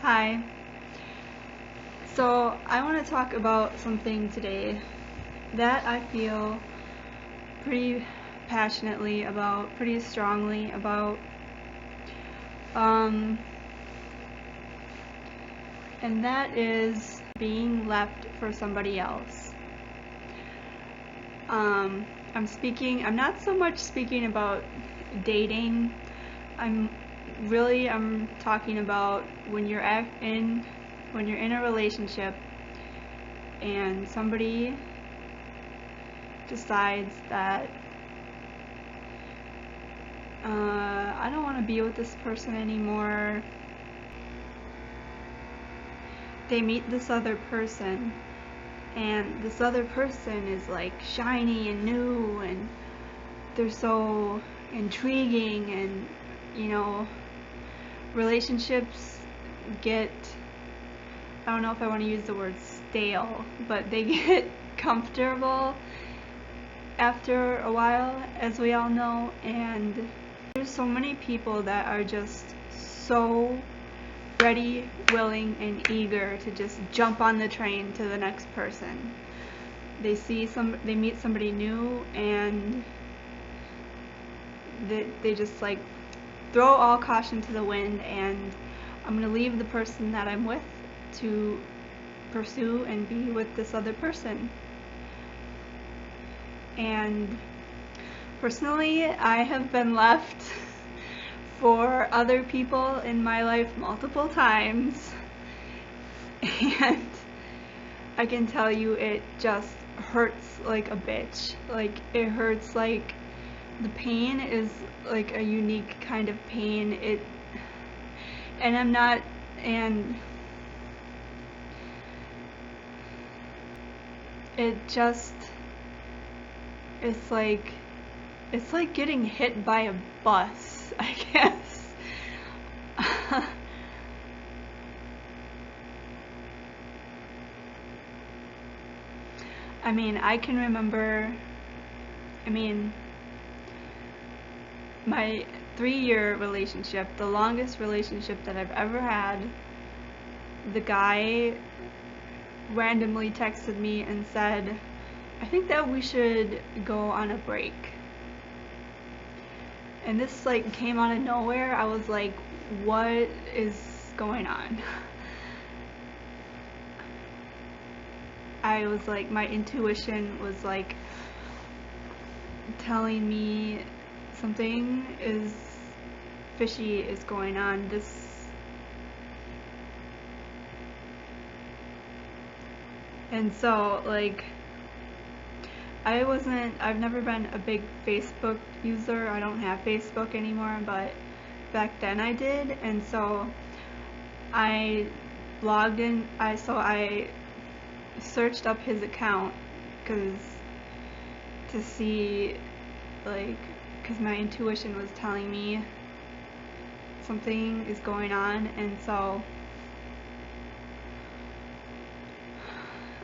Hi. So I want to talk about something today that I feel pretty passionately about, pretty strongly about. Um, and that is being left for somebody else. I'm not so much speaking about dating. I'm talking about when you're in a relationship and somebody decides that I don't want to be with this person anymore. They meet this other person, and this other person is like shiny and new, and they're so intriguing, and relationships get, I don't know if I want to use the word stale, but they get comfortable after a while, as we all know, and there's so many people that are just so ready, willing, and eager to just jump on the train to the next person. They meet somebody new, and they just like throw all caution to the wind, and I'm gonna leave the person that I'm with to pursue and be with this other person. And personally, I have been left for other people in my life multiple times, and I can tell you it just hurts like a bitch. Like, it hurts, like the pain is like a unique kind of pain. And it just, it's like getting hit by a bus, I guess. I can remember, my 3-year relationship, the longest relationship that I've ever had, the guy randomly texted me and said, I think that we should go on a break. And this like came out of nowhere. I was like, what is going on? I was like, my intuition was like telling me something fishy is going on. And so like I've never been a big Facebook user. I don't have Facebook anymore, but back then I did, and so I logged in. I searched up his account to see, like, because my intuition was telling me something is going on, and so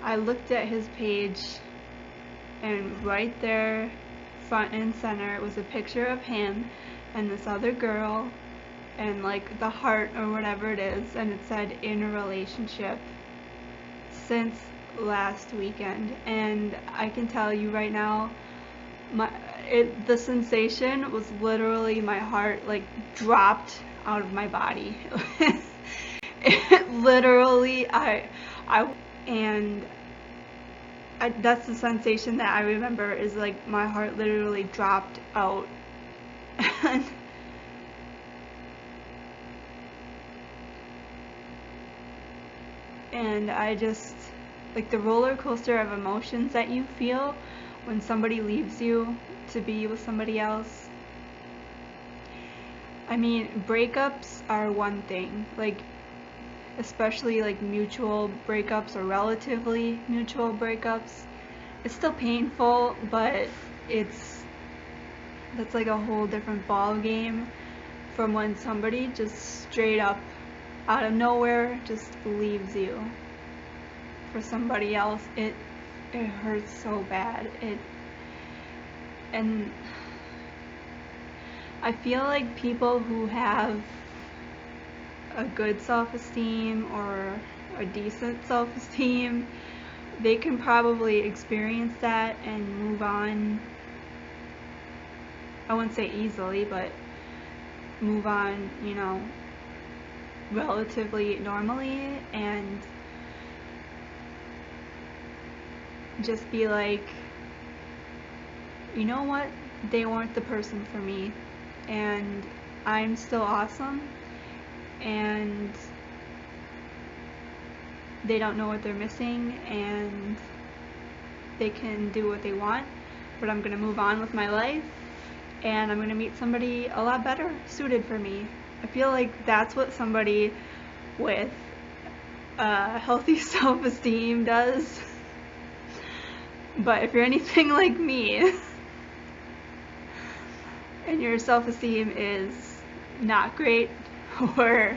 I looked at his page, and right there, front and center, was a picture of him and this other girl, and like the heart or whatever it is, and it said in a relationship since last weekend. And I can tell you right now, the sensation was literally, my heart like dropped out of my body. It literally, that's the sensation that I remember, is like my heart literally dropped out. And I just, like, the roller coaster of emotions that you feel when somebody leaves you to be with somebody else. Breakups are one thing, like, especially like mutual breakups or relatively mutual breakups. It's still painful, but that's like a whole different ball game from when somebody just straight up out of nowhere just leaves you for somebody else. It hurts so bad. And I feel like people who have a good self-esteem or a decent self-esteem, they can probably experience that and move on. I wouldn't say easily, but move on, relatively normally, and just be like, you know what, they weren't the person for me, and I'm still awesome, and they don't know what they're missing, and they can do what they want, but I'm gonna move on with my life, and I'm gonna meet somebody a lot better suited for me. I feel like that's what somebody with healthy self-esteem does. But if you're anything like me and your self-esteem is not great or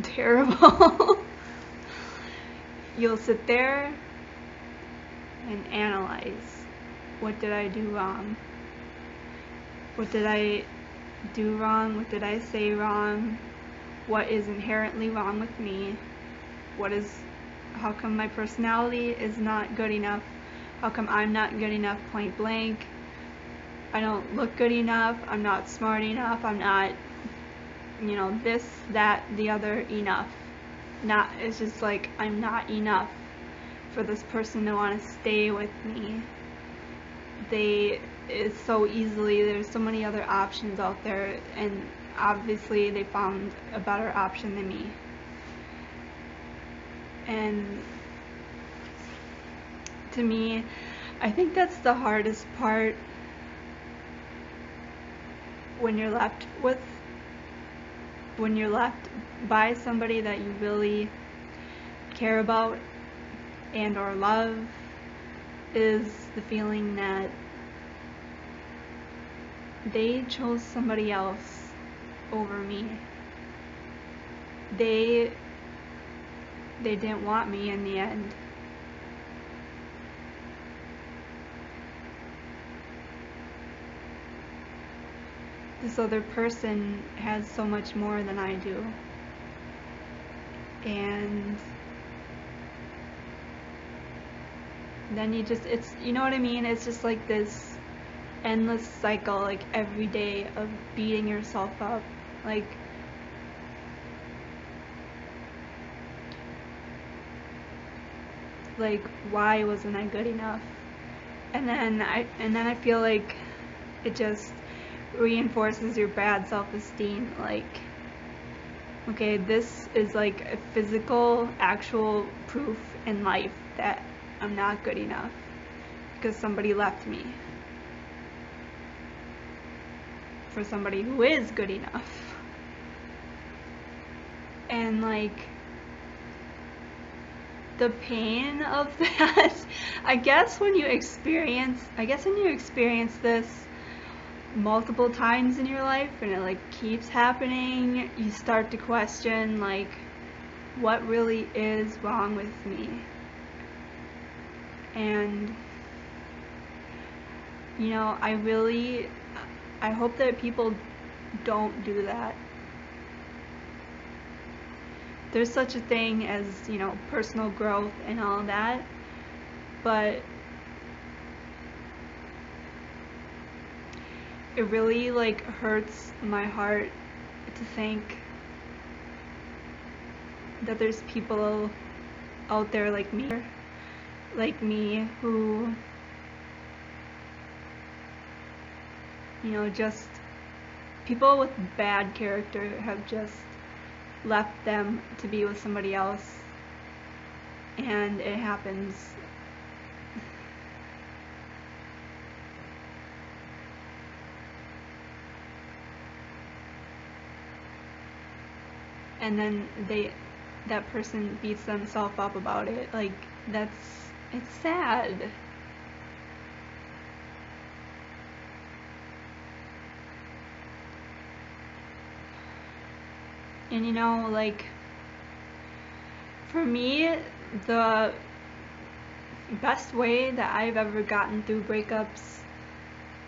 terrible, you'll sit there and analyze, what did I do wrong? What did I do wrong? What did I say wrong? What is inherently wrong with me? How come my personality is not good enough? How come I'm not good enough, point blank? I don't look good enough, I'm not smart enough, I'm not, this, that, the other enough. It's just like, I'm not enough for this person to want to stay with me. There's so many other options out there, and obviously they found a better option than me. And to me, I think that's the hardest part when you're left by somebody that you really care about and or love, is the feeling that they chose somebody else over me. They didn't want me in the end. This other person has so much more than I do. And then it's, you know what I mean? It's just like this endless cycle, like every day of beating yourself up. Like, why wasn't I good enough? And then I feel like it just reinforces your bad self-esteem. Like, okay, this is like a physical, actual proof in life that I'm not good enough because somebody left me for somebody who is good enough. And like, the pain of that, I guess when you experience this multiple times in your life and it like keeps happening, you start to question like, what really is wrong with me? And I hope that people don't do that. There's such a thing as, personal growth and all that, but it really like hurts my heart to think that there's people out there like me who, just people with bad character have just left them to be with somebody else, and it happens. And then that person beats themselves up about it. Like, it's sad. And like, for me, the best way that I've ever gotten through breakups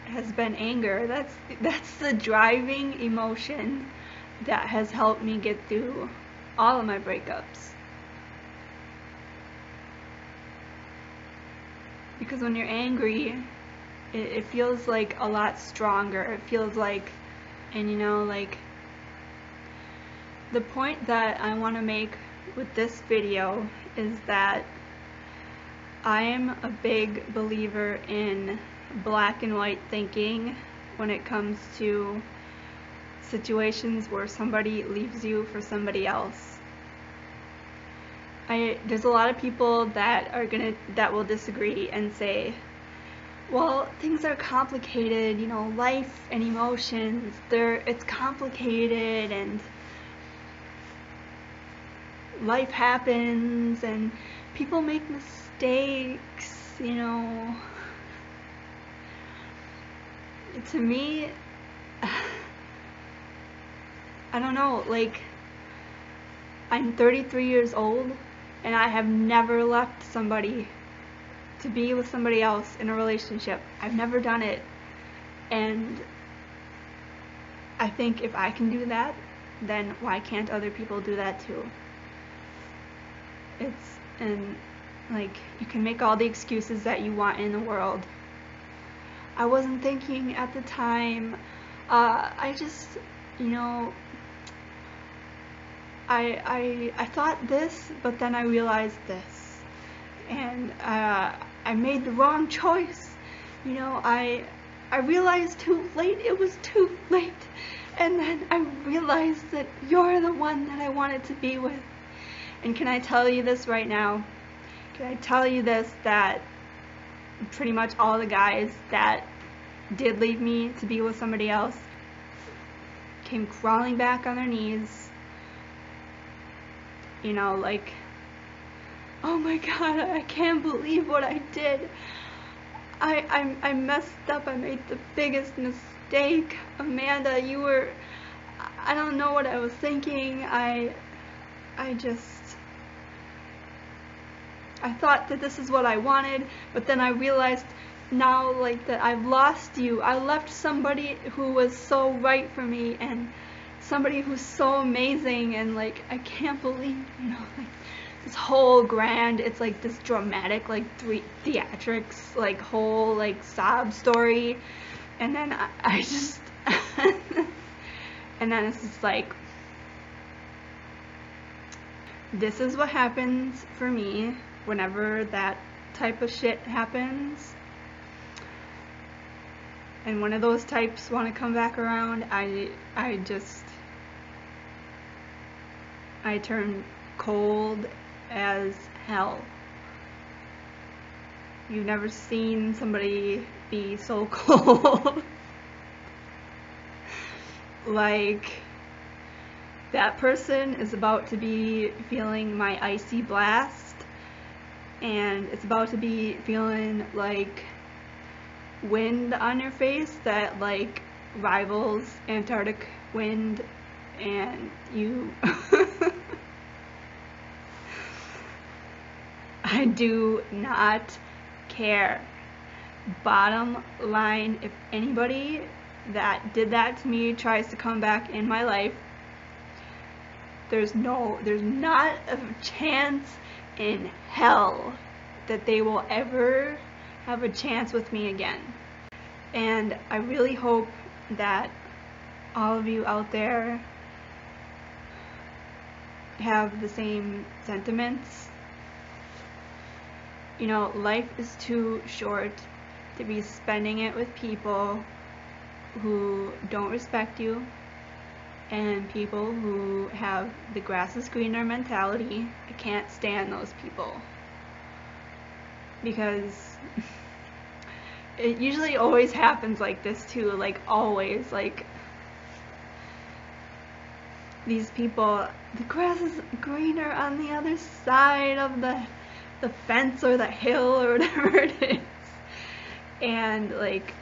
has been anger. That's the driving emotion that has helped me get through all of my breakups. Because when you're angry, it feels like a lot stronger. It feels like, and you know, like, the point that I want to make with this video is that I am a big believer in black and white thinking when it comes to situations where somebody leaves you for somebody else. There's a lot of people that will disagree and say, well, things are complicated, you know, life and emotions, it's complicated, and life happens and people make mistakes, you know. To me, I don't know, like, I'm 33 years old and I have never left somebody to be with somebody else in a relationship. I've never done it. And I think if I can do that, then why can't other people do that too? And like, you can make all the excuses that you want in the world. I wasn't thinking at the time. I just, you know, I thought this, but then I realized this, and I made the wrong choice. You know, I realized too late. It was too late, and then I realized that you're the one that I wanted to be with. And can I tell you this right now? Can I tell you this, that pretty much all the guys that did leave me to be with somebody else came crawling back on their knees, you know, like, oh my God, I can't believe what I did. I messed up. I made the biggest mistake. Amanda, I don't know what I was thinking. I thought that this is what I wanted, but then I realized now, like, that I've lost you. I left somebody who was so right for me, and somebody who's so amazing, and like, I can't believe, you know, like, this whole grand, it's like this dramatic, like, theatrics, like, whole, like, sob story, and then I just and then it's just like, this is what happens for me whenever that type of shit happens. And one of those types want to come back around, I turn cold as hell. You've never seen somebody be so cold. Like, that person is about to be feeling my icy blast, and it's about to be feeling like wind on your face that like rivals Antarctic wind, and you I do not care. Bottom line, if anybody that did that to me tries to come back in my life, there's not a chance in hell that they will ever have a chance with me again. And I really hope that all of you out there have the same sentiments. You know, life is too short to be spending it with people who don't respect you and people who have the grass is greener mentality. I can't stand those people, because it usually always happens like this too, like always, like these people, the grass is greener on the other side of the fence or the hill or whatever it is, and like,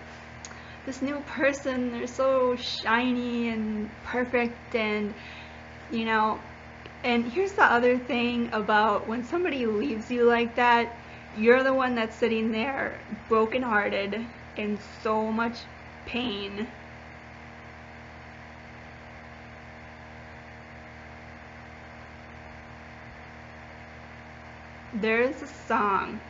this new person, they're so shiny and perfect, and you know. And here's the other thing about when somebody leaves you like that, you're the one that's sitting there brokenhearted in so much pain. There's a song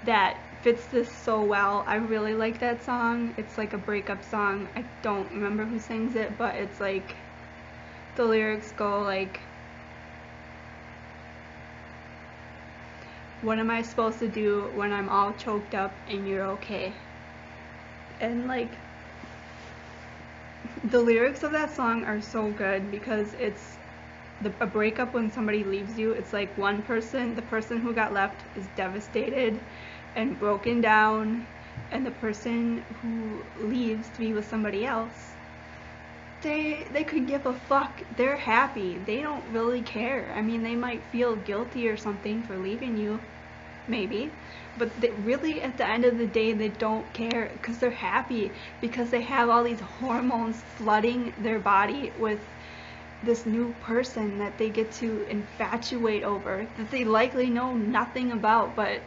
that fits this so well. I really like that song. It's like a breakup song. I don't remember who sings it, but it's like the lyrics go like, what am I supposed to do when I'm all choked up and you're okay? And like, the lyrics of that song are so good because it's a breakup when somebody leaves you. It's like one person, the person who got left is devastated and broken down, and the person who leaves to be with somebody else, they could give a fuck. They're happy. They don't really care. I mean, they might feel guilty or something for leaving you, maybe, but really at the end of the day they don't care because they're happy, because they have all these hormones flooding their body with this new person that they get to infatuate over, that they likely know nothing about, but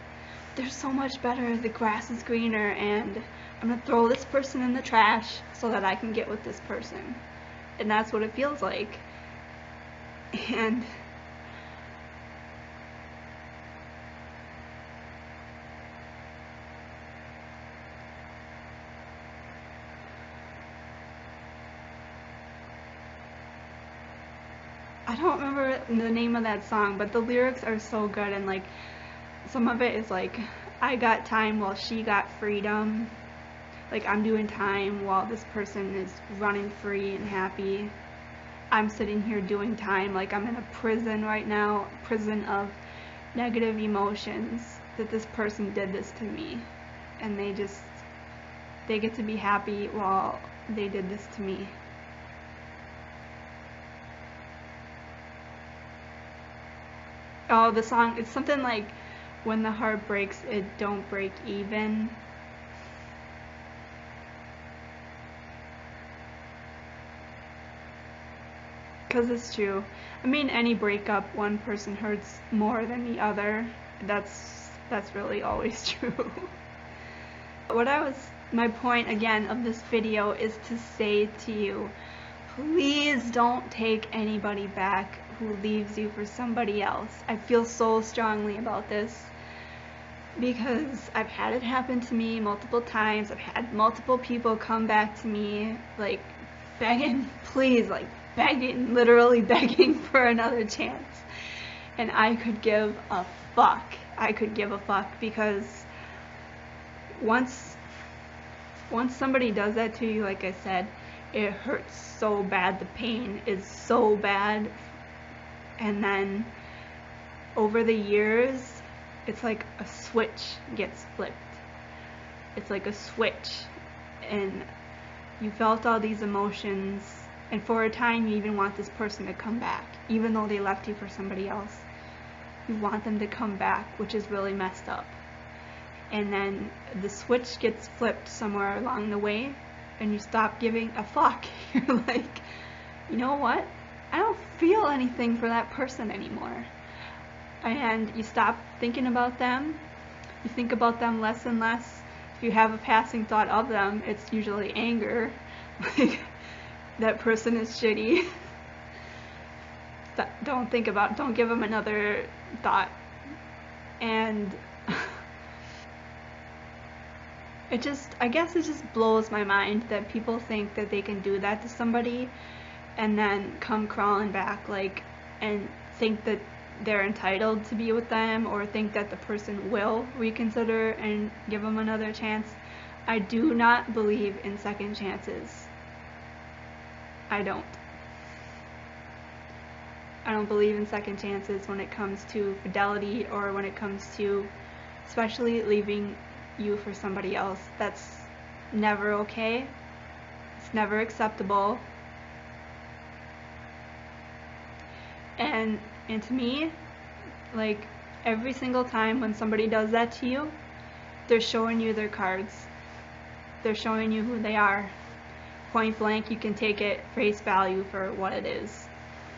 they're so much better, the grass is greener, and I'm gonna throw this person in the trash so that I can get with this person. And that's what it feels like. And I don't remember the name of that song, but the lyrics are so good, and like some of it is like, I got time while she got freedom. Like, I'm doing time while this person is running free and happy. I'm sitting here doing time like I'm in a prison right now, prison of negative emotions, that this person did this to me, and they get to be happy while they did this to me. Oh, the song, it's something like, when the heart breaks, it don't break even. Because it's true. I mean, any breakup, one person hurts more than the other. That's really always true. My point again of this video is to say to you, please don't take anybody back who leaves you for somebody else. I feel so strongly about this because I've had it happen to me multiple times. I've had multiple people come back to me like begging, please, like begging, literally begging for another chance. And I could give a fuck. I could give a fuck because once somebody does that to you, like I said, it hurts so bad. The pain is so bad. And then over the years, it's like a switch gets flipped. It's like a switch, and you felt all these emotions, and for a time you even want this person to come back, even though they left you for somebody else. You want them to come back, which is really messed up. And then the switch gets flipped somewhere along the way, and you stop giving a fuck. You're like, you know what? I don't feel anything for that person anymore. And you stop thinking about them. You think about them less and less. If you have a passing thought of them, it's usually anger. Like, that person is shitty. Don't give them another thought. And I guess it just blows my mind that people think that they can do that to somebody and then come crawling back, like, and think that they're entitled to be with them, or think that the person will reconsider and give them another chance. I do not believe in second chances. I don't believe in second chances when it comes to fidelity, or when it comes to especially leaving you for somebody else. That's never okay. It's never acceptable. And to me, like, every single time when somebody does that to you, they're showing you their cards. They're showing you who they are. Point blank, you can take it face value for what it is.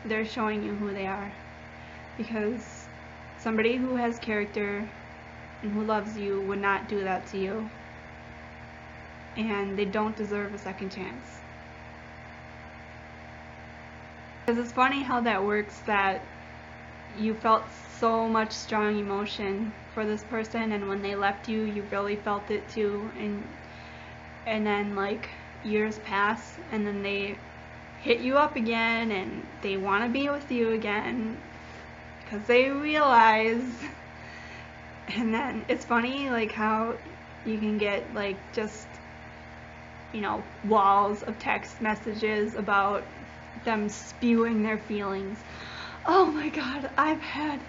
They're showing you who they are. Because somebody who has character and who loves you would not do that to you. And they don't deserve a second chance. Because it's funny how that works, that you felt so much strong emotion for this person, and when they left you, you really felt it too, and then like years pass, and then they hit you up again, and they want to be with you again because they realize. And then it's funny like how you can get like just, you know, walls of text messages about them spewing their feelings. Oh my God, I've had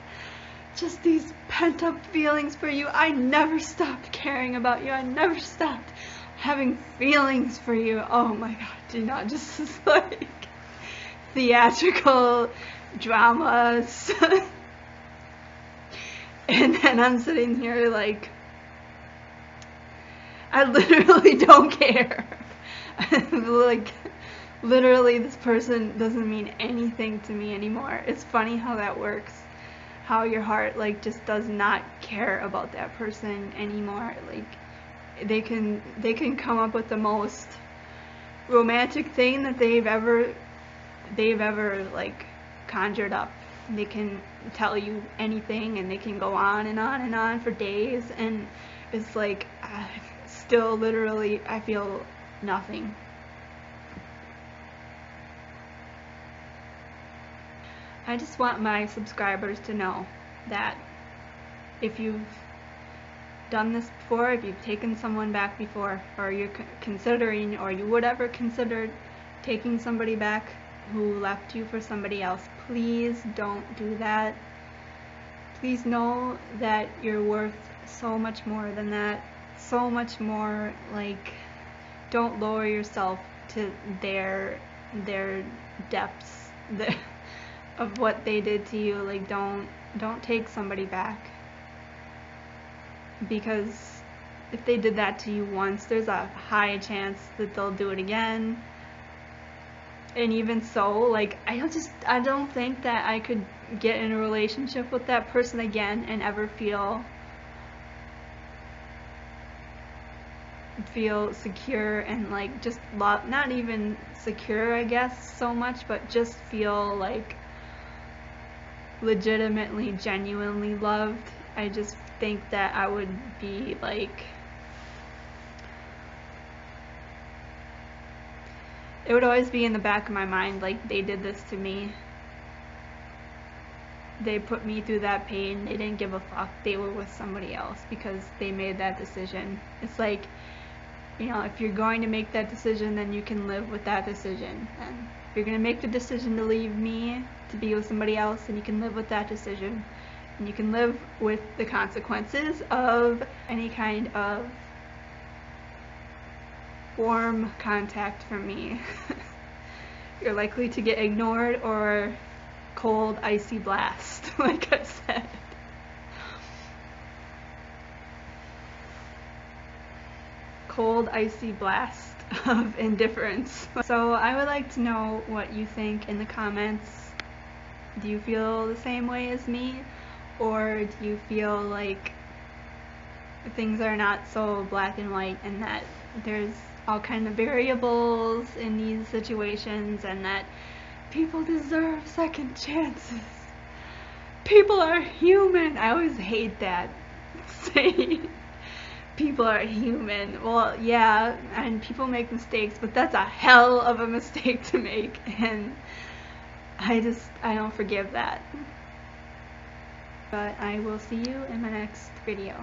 just these pent up feelings for you. I never stopped caring about you. I never stopped having feelings for you. Oh my God, do not just like theatrical dramas. And then I'm sitting here like, I literally don't care. Like, literally this person doesn't mean anything to me anymore. It's funny how that works. How your heart like just does not care about that person anymore. Like they can come up with the most romantic thing that they've ever like conjured up. They can tell you anything, and they can go on and on and on for days, and it's like still literally I feel nothing. I just want my subscribers to know that if you've done this before, if you've taken someone back before, or you're considering, or you would ever consider taking somebody back who left you for somebody else, please don't do that. Please know that you're worth so much more than that. So much more. Like, don't lower yourself to their depths of what they did to you. Like, don't take somebody back, because if they did that to you once, there's a high chance that they'll do it again. And even so, like, I don't think that I could get in a relationship with that person again and ever feel secure and like just love, not even secure I guess so much, but just feel like legitimately, genuinely loved. I just think that I would be like, it would always be in the back of my mind, like, they did this to me. They put me through that pain. They didn't give a fuck. They were with somebody else because they made that decision. It's like, you know, if you're going to make that decision, then you can live with that decision. And if you're going to make the decision to leave me to be with somebody else, then you can live with that decision. And you can live with the consequences of any kind of warm contact from me. You're likely to get ignored or cold, icy blast, like I said. Cold, icy blast of indifference. So I would like to know what you think in the comments. Do you feel the same way as me? Or do you feel like things are not so black and white, and that there's all kind of variables in these situations, and that people deserve second chances? People are human. I always hate that saying people are human. Well, yeah, and people make mistakes, but that's a hell of a mistake to make, and I don't forgive that. But I will see you in my next video.